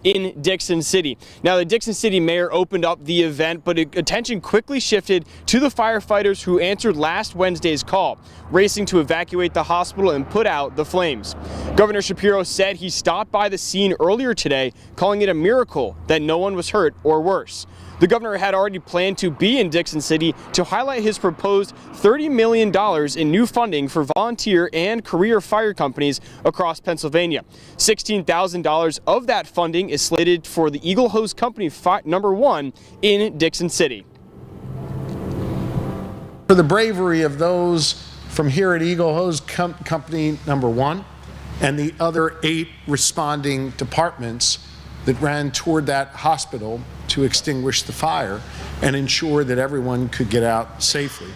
in Dickson City. Now, the Dickson City mayor opened up the event, but attention quickly shifted to the firefighters who answered last Wednesday's call, racing to evacuate the hospital and put out the flames. Governor Shapiro said he stopped by the scene earlier today, calling it a miracle that no one was hurt or worse. The governor had already planned to be in Dickson City to highlight his proposed $30 million in new funding for volunteer and career fire companies across Pennsylvania. $16,000 of that funding is slated for the Eagle Hose Company number 1 in Dickson City. For the bravery of those from here at Eagle Hose Company number 1 and the other 8 responding departments that ran toward that hospital to extinguish the fire and ensure that everyone could get out safely.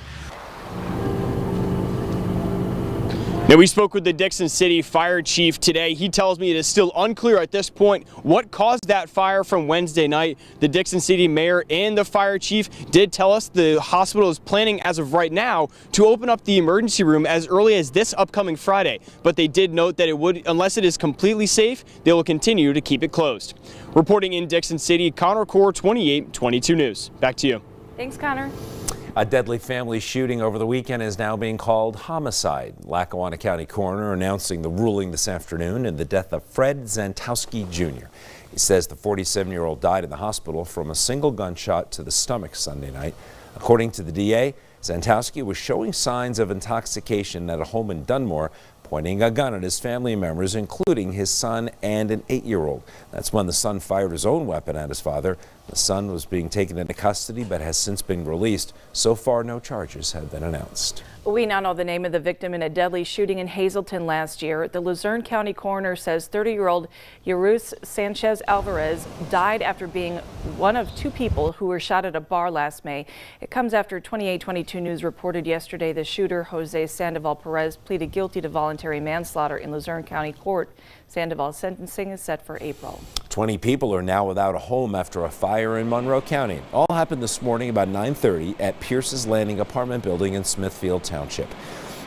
Now, we spoke with the Dickson City Fire Chief today. He tells me it is still unclear at this point what caused that fire from Wednesday night. The Dickson City Mayor and the Fire Chief did tell us the hospital is planning as of right now to open up the emergency room as early as this upcoming Friday. But they did note that it would, unless it is completely safe, they will continue to keep it closed. Reporting in Dickson City, Connor Core, 2822 News. Back to you. Thanks, Connor. A deadly family shooting over the weekend is now being called homicide. Lackawanna County coroner announcing the ruling this afternoon in the death of Fred Zantowski Jr. He says the 47-year-old died in the hospital from a single gunshot to the stomach Sunday night. According to the DA, Zantowski was showing signs of intoxication at a home in Dunmore, pointing a gun at his family members, including his son and an 8-year-old. That's when the son fired his own weapon at his father. The son was being taken into custody but has since been released. So far, no charges have been announced. We now know the name of the victim in a deadly shooting in Hazleton last year. The Luzerne County coroner says 30-year-old Yerus Sanchez Alvarez died after being one of 2 people who were shot at a bar last May. It comes after 2822 News reported yesterday the shooter, Jose Sandoval Perez, pleaded guilty to voluntary manslaughter in Luzerne County Court. Sandoval's sentencing is set for April. 20 people are now without a home after a fire in Monroe County. All happened this morning about 9:30 at Pierce's Landing apartment building in Smithfield Township.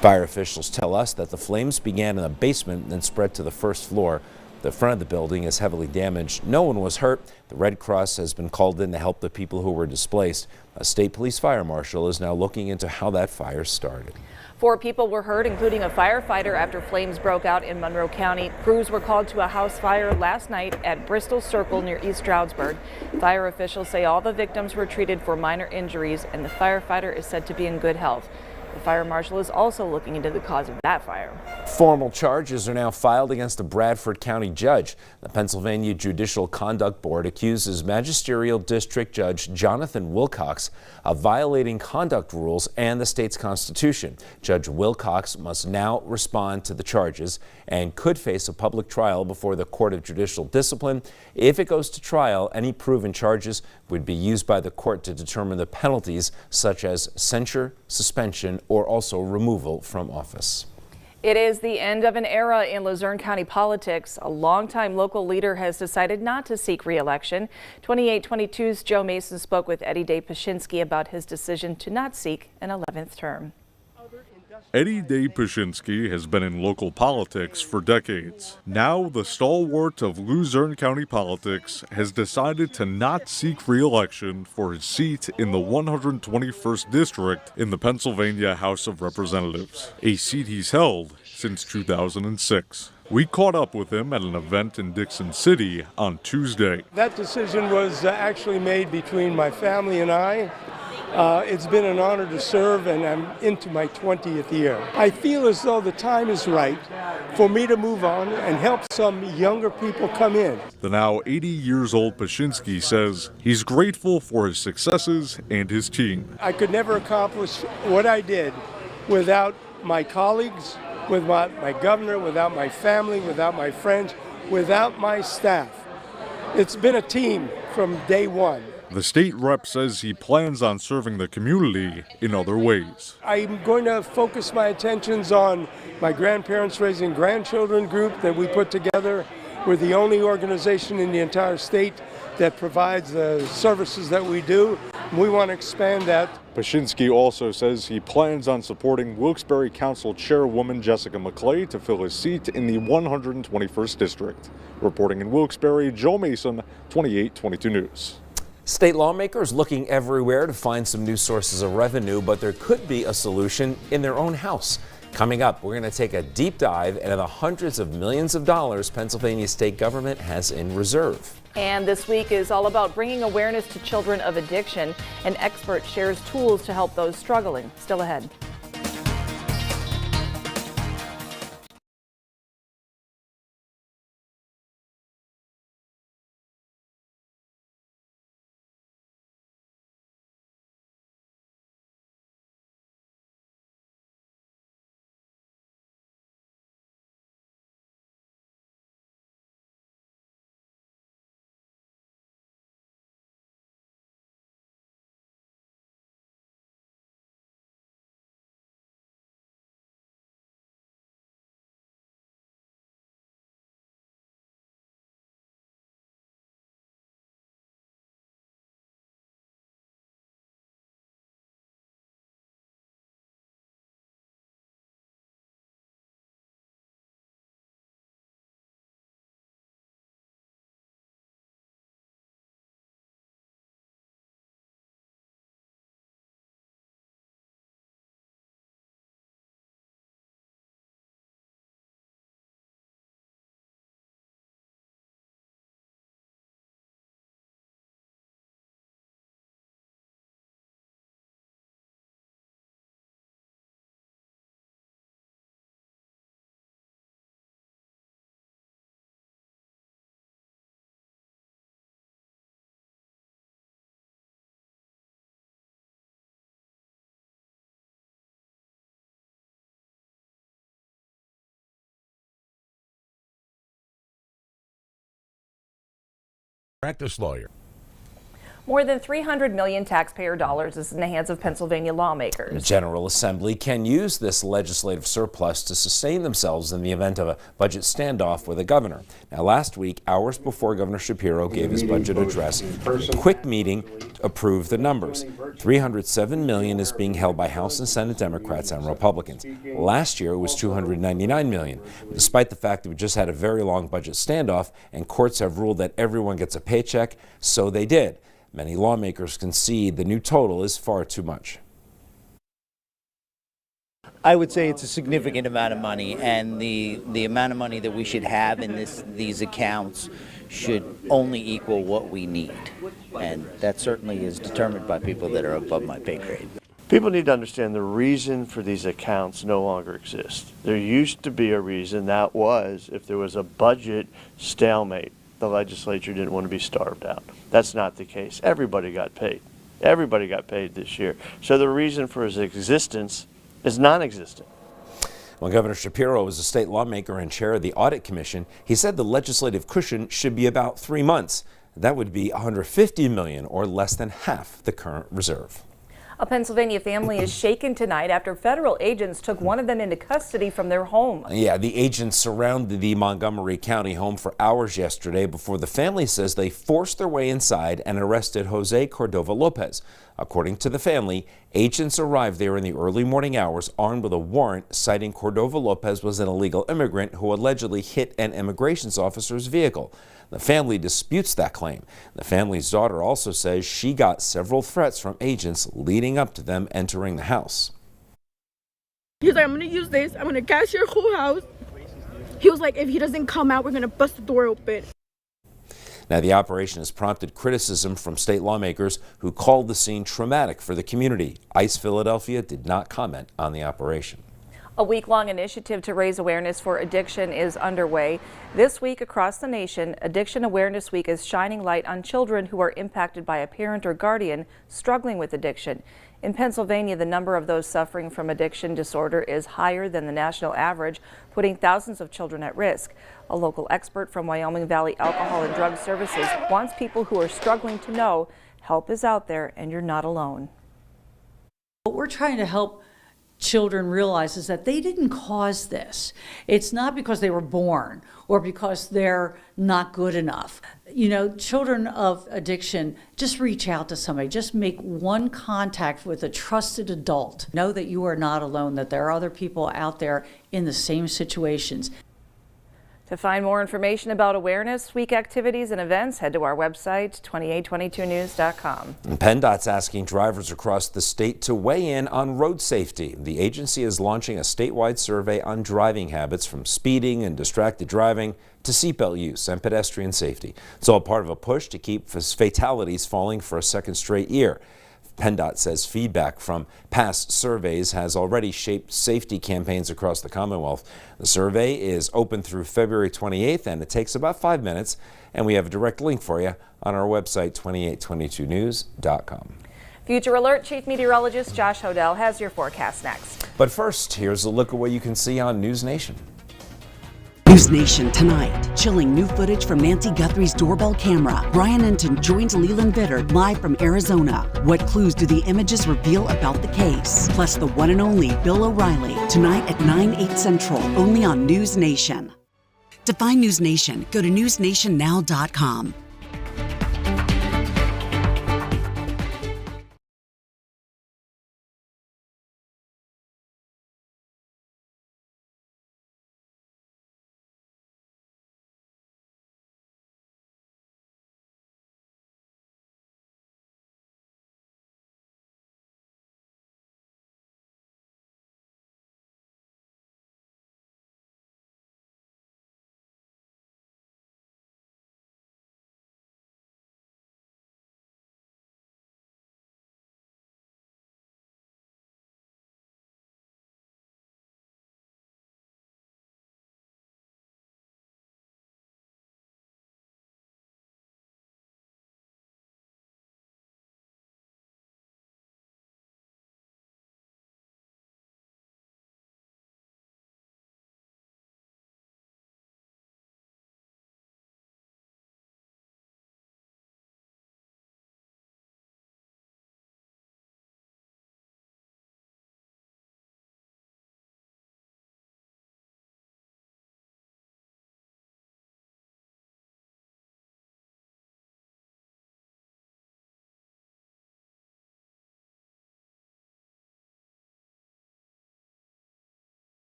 Fire officials tell us that the flames began in the basement and then spread to the first floor. The front of the building is heavily damaged. No one was hurt. The Red Cross has been called in to help the people who were displaced. A state police fire marshal is now looking into how that fire started. 4 people were hurt, including a firefighter, after flames broke out in Monroe County. Crews were called to a house fire last night at Bristol Circle near East Stroudsburg. Fire officials say all the victims were treated for minor injuries, and the firefighter is said to be in good health. The fire marshal is also looking into the cause of that fire. Formal charges are now filed against a Bradford County judge. The Pennsylvania Judicial Conduct Board accuses Magisterial District Judge Jonathan Wilcox of violating conduct rules and the state's constitution. Judge Wilcox must now respond to the charges and could face a public trial before the Court of Judicial Discipline. If it goes to trial, any proven charges would be used by the court to determine the penalties, such as censure, suspension, or also removal from office. It is the end of an era in Luzerne County politics. A longtime local leader has decided not to seek re-election. 2822's Joe Mason spoke with Eddie Day Pashinsky about his decision to not seek an 11th term. Eddie Day Pashinsky has been in local politics for decades. Now, the stalwart of Luzerne County politics has decided to not seek re-election for his seat in the 121st District in the Pennsylvania House of Representatives, a seat he's held since 2006. We caught up with him at an event in Dickson City on Tuesday. That decision was actually made between my family and I. It's been an honor to serve, and I'm into my 20th year. I feel as though the time is right for me to move on and help some younger people come in. The now 80 years old Pashinsky says he's grateful for his successes and his team. I could never accomplish what I did without my colleagues, without my governor, without my family, without my friends, without my staff. It's been a team from day one. The state rep says he plans on serving the community in other ways. I'm going to focus my attentions on my grandparents raising grandchildren group that we put together. We're the only organization in the entire state that provides the services that we do. We want to expand that. Paszynski also says he plans on supporting Wilkes-Barre Council Chairwoman Jessica McClay to fill his seat in the 121st District. Reporting in Wilkes-Barre, Joe Mason, 2822 News. State lawmakers looking everywhere to find some new sources of revenue, but there could be a solution in their own house. Coming up, we're going to take a deep dive into the hundreds of millions of dollars Pennsylvania state government has in reserve. And this week is all about bringing awareness to children of addiction. An expert shares tools to help those struggling. Still ahead. Practice lawyer. More than $300 million taxpayer dollars is in the hands of Pennsylvania lawmakers. The General Assembly can use this legislative surplus to sustain themselves in the event of a budget standoff with the governor. Now, last week, hours before Governor Shapiro gave his budget address, a quick meeting approved the numbers. $307 million is being held by House and Senate Democrats and Republicans. Last year, it was $299 million. Despite the fact that we just had a very long budget standoff and courts have ruled that everyone gets a paycheck, so they did. Many lawmakers concede the new total is far too much. I would say it's a significant amount of money, and the amount of money that we should have in these accounts should only equal what we need. And that certainly is determined by people that are above my pay grade. People need to understand the reason for these accounts no longer exists. There used to be a reason, that was if there was a budget stalemate. The legislature didn't want to be starved out. That's not the case. Everybody got paid. Everybody got paid this year. So the reason for his existence is non-existent. When Governor Shapiro was a state lawmaker and chair of the Audit Commission, he said the legislative cushion should be about 3 months. That would be $150 million, or less than half the current reserve. A Pennsylvania family is shaken tonight after federal agents took one of them into custody from their home. Yeah, the agents surrounded the Montgomery County home for hours yesterday before the family says they forced their way inside and arrested Jose Cordova Lopez. According to the family, agents arrived there in the early morning hours armed with a warrant citing Cordova Lopez was an illegal immigrant who allegedly hit an immigration officer's vehicle. The family disputes that claim. The family's daughter also says she got several threats from agents leading up to them entering the house. He's like, I'm going to use this. I'm going to gas your whole house. He was like, if he doesn't come out, we're going to bust the door open. Now, the operation has prompted criticism from state lawmakers who called the scene traumatic for the community. ICE Philadelphia did not comment on the operation. A week-long initiative to raise awareness for addiction is underway. This week across the nation, Addiction Awareness Week is shining light on children who are impacted by a parent or guardian struggling with addiction. In Pennsylvania, the number of those suffering from addiction disorder is higher than the national average, putting thousands of children at risk. A local expert from Wyoming Valley Alcohol and Drug Services wants people who are struggling to know help is out there and you're not alone. We're trying to help children realize is that they didn't cause this. It's not because they were born or because they're not good enough. You know, children of addiction, just reach out to somebody. Just make one contact with a trusted adult. Know that you are not alone, that there are other people out there in the same situations. To find more information about Awareness Week activities and events, head to our website, 2822news.com. PennDOT's asking drivers across the state to weigh in on road safety. The agency is launching a statewide survey on driving habits, from speeding and distracted driving to seatbelt use and pedestrian safety. It's all part of a push to keep fatalities falling for a second straight year. PennDOT says feedback from past surveys has already shaped safety campaigns across the Commonwealth. The survey is open through February 28th, and it takes about 5 minutes. And we have a direct link for you on our website, 2822news.com. Future Alert Chief Meteorologist Josh Hodell has your forecast next. But first, here's a look at what you can see on News Nation. News Nation tonight. Chilling new footage from Nancy Guthrie's doorbell camera. Brian Enton joins Leland Bittard live from Arizona. What clues do the images reveal about the case? Plus the one and only Bill O'Reilly. Tonight at 9/8 Central, only on News Nation. To find News Nation, go to newsnationnow.com.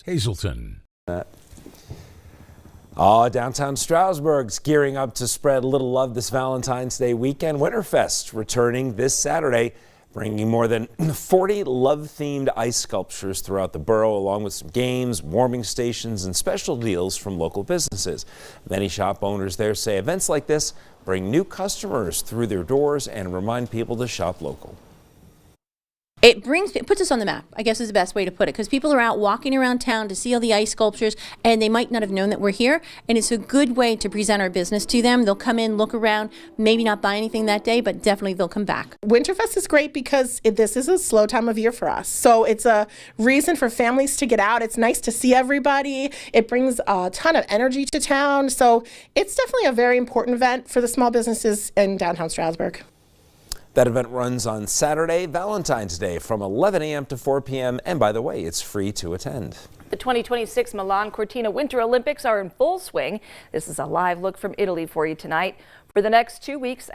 Hazleton. Downtown Stroudsburg's gearing up to spread a little love this Valentine's Day weekend. Winterfest returning this Saturday, bringing more than 40 love-themed ice sculptures throughout the borough, along with some games, warming stations, and special deals from local businesses. Many shop owners there say events like this bring new customers through their doors and remind people to shop local. It puts us on the map, I guess is the best way to put it, because people are out walking around town to see all the ice sculptures, and they might not have known that we're here, and it's a good way to present our business to them. They'll come in, look around, maybe not buy anything that day, but definitely they'll come back. Winterfest is great because this is a slow time of year for us, so it's a reason for families to get out. It's nice to see everybody. It brings a ton of energy to town, so it's definitely a very important event for the small businesses in downtown Stroudsburg. That event runs on Saturday, Valentine's Day, from 11 a.m. to 4 p.m. And by the way, it's free to attend. The 2026 Milan Cortina Winter Olympics are in full swing. This is a live look from Italy for you tonight. For the next 2 weeks,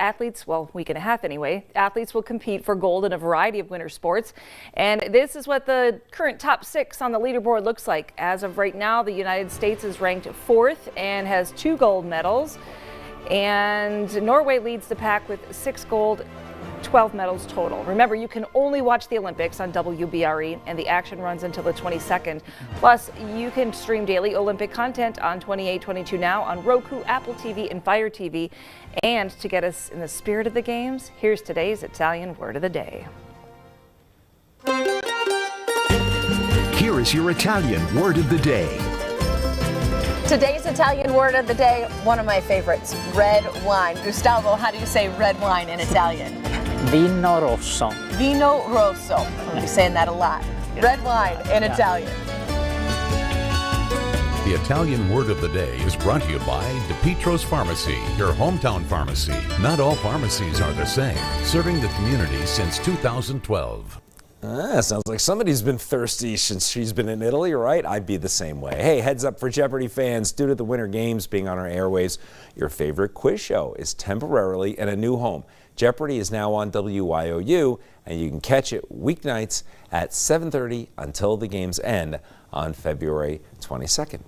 week and a half anyway, athletes will compete for gold in a variety of winter sports. And this is what the current top 6 on the leaderboard looks like. As of right now, the United States is ranked 4th and has 2 gold medals. And Norway leads the pack with 6 gold, 12 medals total. Remember, you can only watch the Olympics on WBRE, and the action runs until the 22nd. Plus, you can stream daily Olympic content on 2822 Now on Roku, Apple TV, and Fire TV. And to get us in the spirit of the games, here's today's Italian word of the day. Here is your Italian word of the day. Today's Italian word of the day, one of my favorites, red wine. Gustavo, how do you say red wine in Italian? Vino rosso. Vino rosso. I'll be saying that a lot. Red wine in Italian. The Italian word of the day is brought to you by DePietro's Pharmacy, your hometown pharmacy. Not all pharmacies are the same, serving the community since 2012. Sounds like somebody's been thirsty since she's been in Italy, right? I'd be the same way. Hey, heads up for Jeopardy fans. Due to the Winter Games being on our airwaves, your favorite quiz show is temporarily in a new home. Jeopardy is now on WYOU, and you can catch it weeknights at 7:30 until the games end on February 22nd.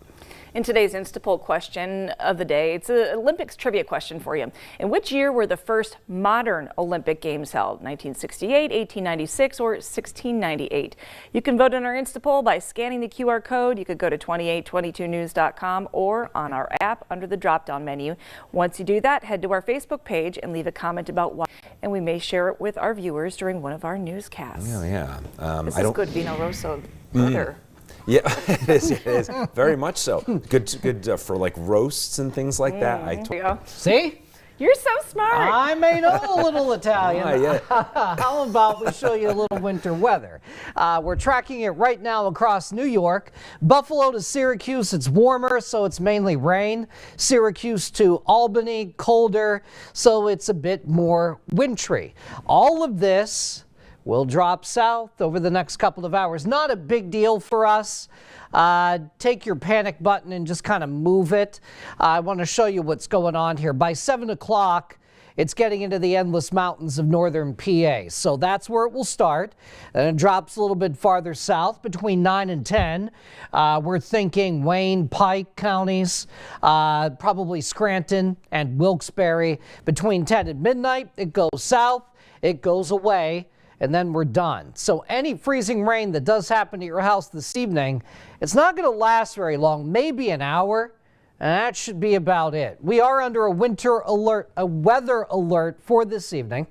In today's Instapoll question of the day, it's an Olympics trivia question for you. In which year were the first modern Olympic Games held? 1968, 1896, or 1698? You can vote in our Instapoll by scanning the QR code. You could go to 2822news.com or on our app under the drop-down menu. Once you do that, head to our Facebook page and leave a comment about why, and we may share it with our viewers during one of our newscasts. Yeah. This is good Vino Rosso butter. Yeah, it is very much so. Good for like roasts and things like that. See? You're so smart. I may know a little Italian. Yeah. How about we show you a little winter weather? We're tracking it right now across New York. Buffalo to Syracuse, it's warmer, so it's mainly rain. Syracuse to Albany, colder, so it's a bit more wintry. All of this will drop south over the next couple of hours. Not a big deal for us. Take your panic button and just kind of move it. I want to show you what's going on here. By 7 o'clock, it's getting into the endless mountains of northern PA. So that's where it will start. And it drops a little bit farther south between 9 and 10. We're thinking Wayne, Pike counties, probably Scranton and Wilkes-Barre. Between 10 and midnight, it goes south, it goes away, and then we're done. So any freezing rain that does happen to your house this evening, it's not going to last very long, maybe an hour, and that should be about it. We are under a winter alert, a weather alert for this evening.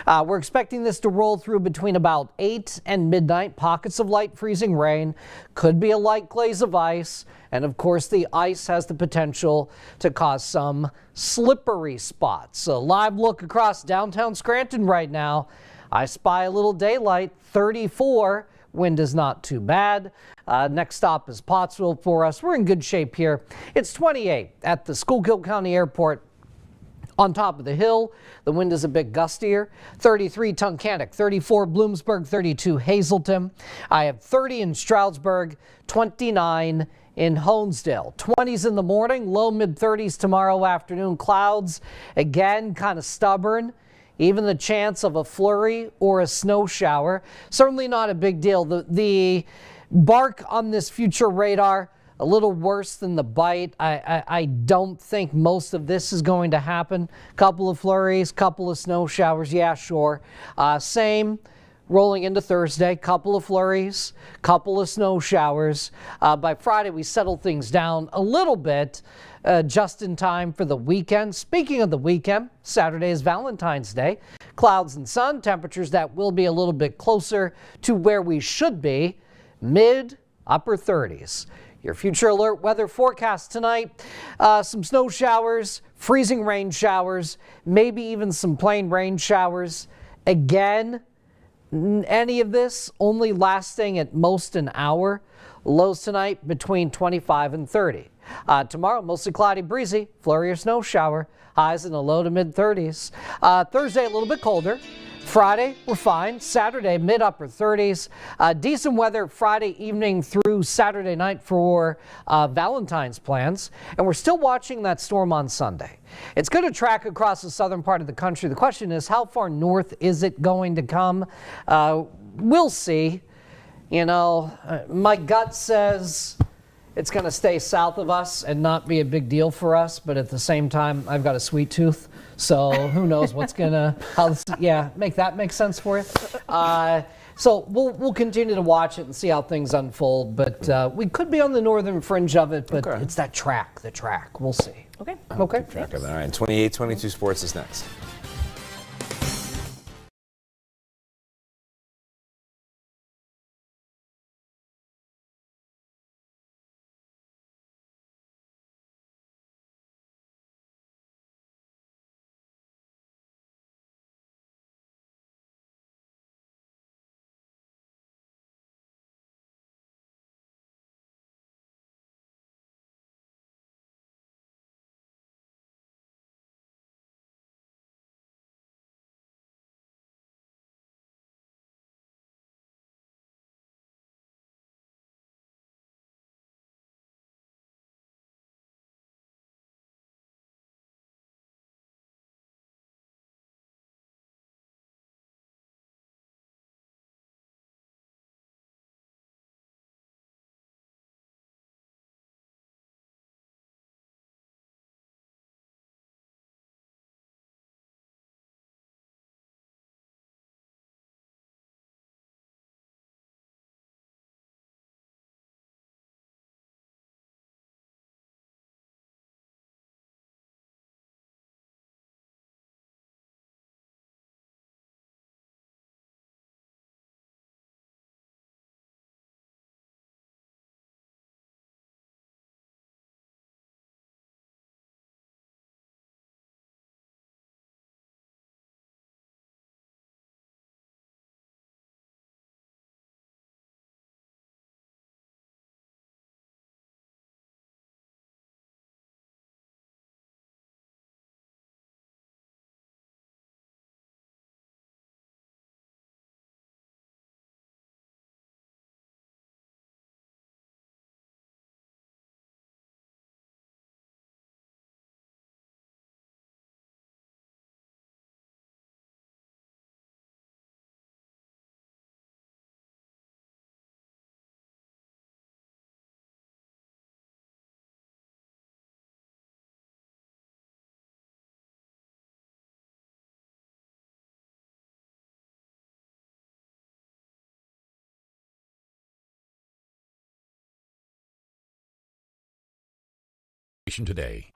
We're expecting this to roll through between about 8 and midnight. Pockets of light freezing rain, could be a light glaze of ice, and of course the ice has the potential to cause some slippery spots. A live look across downtown Scranton right now. I spy a little daylight, 34. Wind is not too bad. Next stop is Pottsville for us. We're in good shape here. It's 28 at the Schuylkill County Airport. On top of the hill, the wind is a bit gustier. 33 Tunkhannock, 34 Bloomsburg, 32 Hazleton. I have 30 in Stroudsburg, 29 in Honesdale. 20s in the morning, low mid-30s tomorrow afternoon. Clouds, again, kind of stubborn. Even the chance of a flurry or a snow shower, certainly not a big deal. The bark on this future radar, a little worse than the bite. I don't think most of this is going to happen. Couple of flurries, couple of snow showers, yeah, sure. Same rolling into Thursday, couple of flurries, couple of snow showers. By Friday, we settle things down a little bit. Just in time for the weekend. Speaking of the weekend, Saturday is Valentine's Day. Clouds and sun, temperatures that will be a little bit closer to where we should be, mid-upper 30s. Your future alert weather forecast tonight, some snow showers, freezing rain showers, maybe even some plain rain showers. Again, any of this only lasting at most an hour. Lows tonight between 25 and 30. Tomorrow, mostly cloudy, breezy, flurry or snow shower. Highs in the low to mid-30s. Thursday, a little bit colder. Friday, we're fine. Saturday, mid-upper 30s. Decent weather Friday evening through Saturday night for Valentine's plans. And we're still watching that storm on Sunday. It's going to track across the southern part of the country. The question is, how far north is it going to come? We'll see. You know, my gut says it's going to stay south of us and not be a big deal for us. But at the same time, I've got a sweet tooth, so who knows what's going to, make that make sense for you. So we'll continue to watch it and see how things unfold. But we could be on the northern fringe of it, but it's the track. We'll see. Okay. Okay. Keep track of that. All right, 28-22 Sports is next. Today.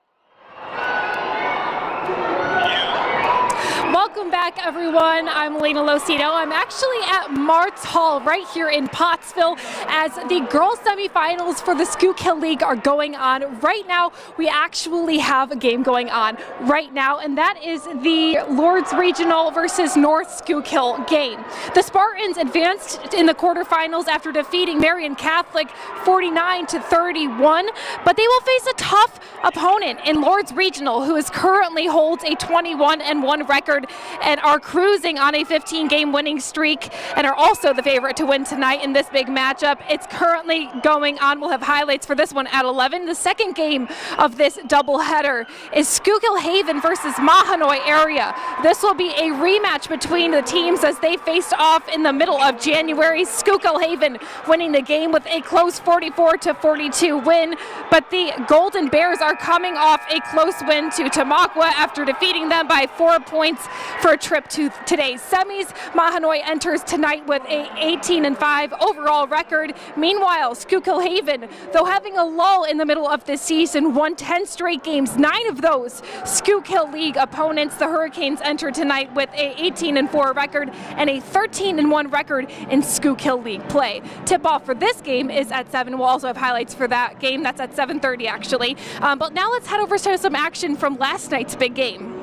Welcome back, everyone. I'm Elena Losito. I'm actually at Martz Hall right here in Pottsville as the girls semifinals for the Schuylkill League are going on right now. We actually have a game going on right now, and that is the Lourdes Regional versus North Schuylkill game. The Spartans advanced in the quarterfinals after defeating Marian Catholic 49-31, but they will face a tough opponent in Lourdes Regional, who currently holds a 21-1 record and are cruising on a 15-game winning streak and are also the favorite to win tonight in this big matchup. It's currently going on. We'll have highlights for this one at 11. The second game of this doubleheader is Schuylkill Haven versus Mahanoy area. This will be a rematch between the teams as they faced off in the middle of January. Schuylkill Haven winning the game with a close 44-42 win, but the Golden Bears are coming off a close win to Tamaqua after defeating them by 4 points for a trip to today's semis. Mahanoy enters tonight with a 18-5 overall record. Meanwhile, Schuylkill Haven, though having a lull in the middle of this season, won 10 straight games, 9 of those Schuylkill League opponents. The Hurricanes enter tonight with a 18-4 record and a 13-1 record in Schuylkill League play. Tip-off for this game is at 7. We'll also have highlights for that game. That's at 7:30 actually. But now let's head over to some action from last night's big game.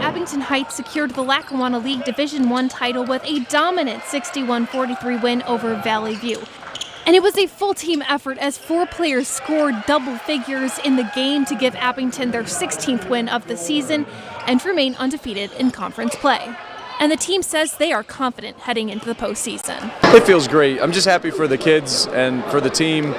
Abington Heights secured the Lackawanna League Division I title with a dominant 61-43 win over Valley View. And it was a full team effort as 4 players scored double figures in the game to give Abington their 16th win of the season and remain undefeated in conference play. And the team says they are confident heading into the postseason. It feels great. I'm just happy for the kids and for the team.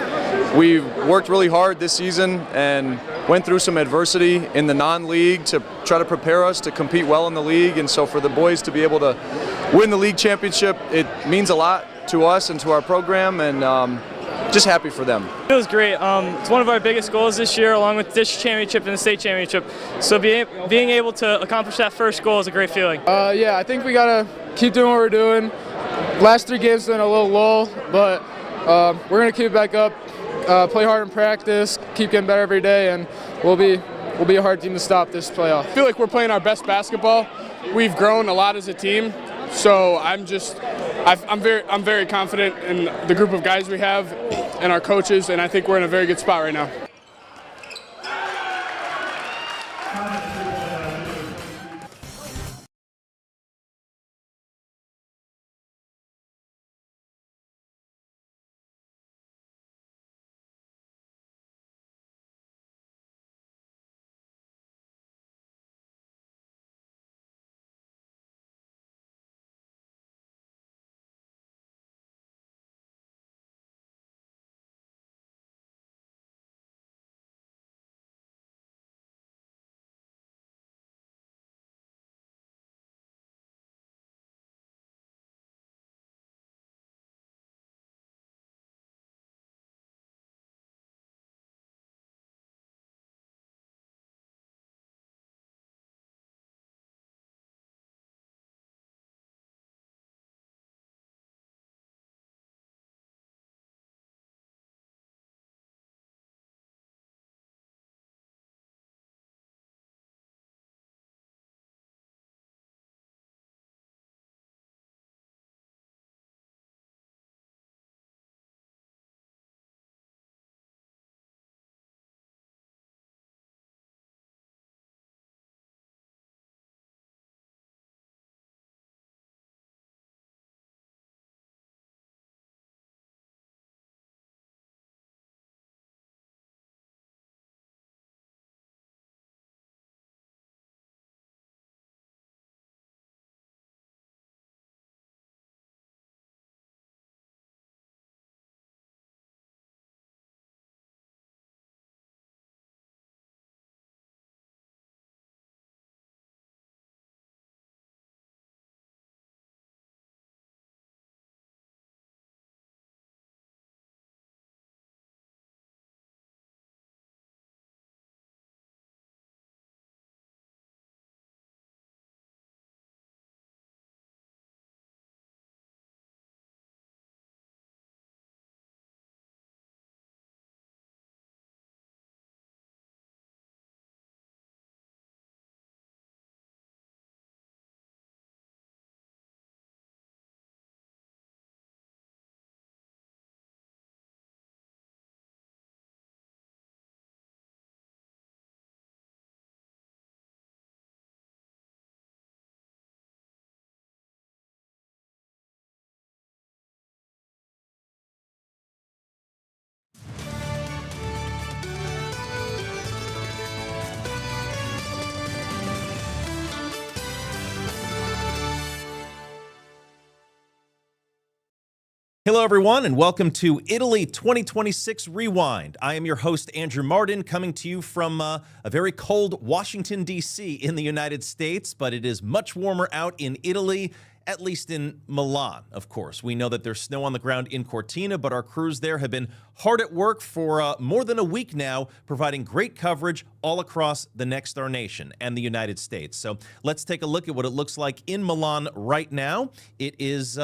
We worked really hard this season and went through some adversity in the non-league to try to prepare us to compete well in the league. And so for the boys to be able to win the league championship, it means a lot to us and to our program. And just happy for them. It was great. It's one of our biggest goals this year, along with this championship and the state championship. So being able to accomplish that first goal is a great feeling. Yeah, I think we gotta keep doing what we're doing. Last 3 games been a little lull, but we're gonna keep it back up. Play hard in practice, keep getting better every day, and we'll be a hard team to stop this playoff. I feel like we're playing our best basketball. We've grown a lot as a team, so I'm very confident in the group of guys we have and our coaches, and I think we're in a very good spot right now. Hello, everyone, and welcome to Italy 2026 Rewind. I am your host, Andrew Martin, coming to you from a very cold Washington, D.C. in the United States, but it is much warmer out in Italy, at least in Milan, of course. We know that there's snow on the ground in Cortina, but our crews there have been hard at work for more than a week now, providing great coverage all across the Next Star Nation and the United States. So let's take a look at what it looks like in Milan right now. It is...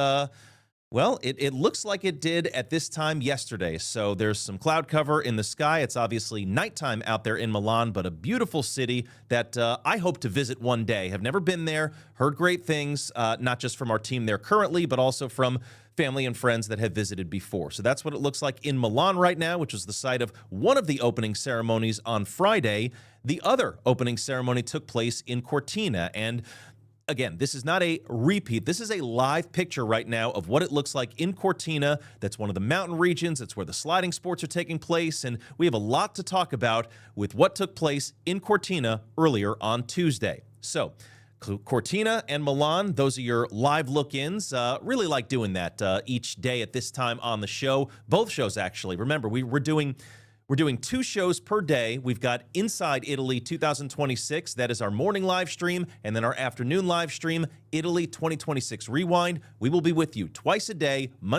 Well, it looks like it did at this time yesterday. So there's some cloud cover in the sky. It's obviously nighttime out there in Milan, but a beautiful city that I hope to visit one day. Have never been there, heard great things, not just from our team there currently, but also from family and friends that have visited before. So that's what it looks like in Milan right now, which is the site of one of the opening ceremonies on Friday. The other opening ceremony took place in Cortina, and again, this is not a repeat. This is a live picture right now of what it looks like in Cortina. That's one of the mountain regions. That's where the sliding sports are taking place. And we have a lot to talk about with what took place in Cortina earlier on Tuesday. So Cortina and Milan, those are your live look-ins. Really like doing that each day at this time on the show. Both shows, actually. Remember, we're doing 2 shows per day. We've got Inside Italy 2026. That is our morning live stream. And then our afternoon live stream, Italy 2026 Rewind. We will be with you twice a day, Monday.